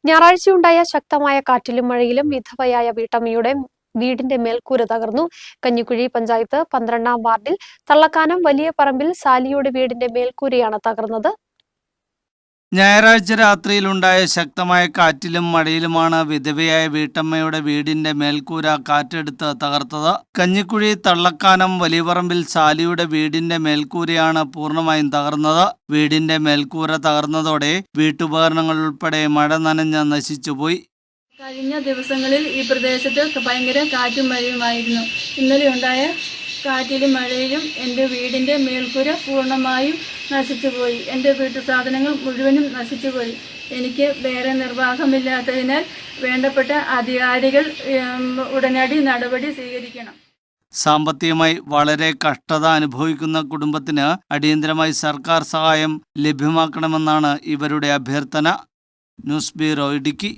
ഞായറാഴ്ചയുണ്ടായ ശക്തമായ കാറ്റിലും മഴയിലും വിധവയായ വീട്ടമ്മയുടെ വീടിന്റെ മേൽക്കൂര തകർന്നു. കഞ്ഞിക്കുഴി പഞ്ചായത്ത് 12-ാം വാർഡിൽ തള്ളക്കാനം വലിയ പറമ്പിൽ സാലിയുടെ വീടിന്റെ മേൽക്കൂരയാണ് തകർന്നത്. ഞായറാഴ്ച രാത്രിയിലുണ്ടായ ശക്തമായ കാറ്റിലും മഴയിലുമാണ് വിധവയായ വീട്ടമ്മയുടെ വീടിന്റെ മേൽക്കൂര കാറ്റെടുത്ത് തകർത്തത്. കഞ്ഞിക്കുഴി തള്ളക്കാനം വലിയപറമ്പിൽ സാലിയുടെ വീടിന്റെ മേൽക്കൂരയാണ് പൂർണ്ണമായും തകർന്നത്. വീടിന്റെ മേൽക്കൂര തകർന്നതോടെ വീട്ടുപകരണങ്ങൾ ഉൾപ്പെടെ മഴ നനഞ്ഞ് നശിച്ചുപോയി. കഴിഞ്ഞ ദിവസങ്ങളിൽ ഈ പ്രദേശത്ത് ഭയങ്കര കാറ്റും മഴയുമായിരുന്നു. ഇന്നലെ ഉണ്ടായ കാറ്റിലും മഴയിലും എൻ്റെ വീടിൻ്റെ മേൽക്കൂര പൂർണ്ണമായും നശിച്ചുപോയി. എൻ്റെ വീട്ടു സാധനങ്ങൾ മുഴുവനും നശിച്ചുപോയി. എനിക്ക് വേറെ നിർവാഹമില്ലാത്തതിനാൽ വേണ്ടപ്പെട്ട അധികാരികൾ ഉടനടി നടപടി സ്വീകരിക്കണം. സാമ്പത്തികമായി വളരെ കഷ്ടത അനുഭവിക്കുന്ന കുടുംബത്തിന് അടിയന്തരമായി സർക്കാർ സഹായം ലഭ്യമാക്കണമെന്നാണ് ഇവരുടെ അഭ്യർത്ഥന. News bureau, Idukki.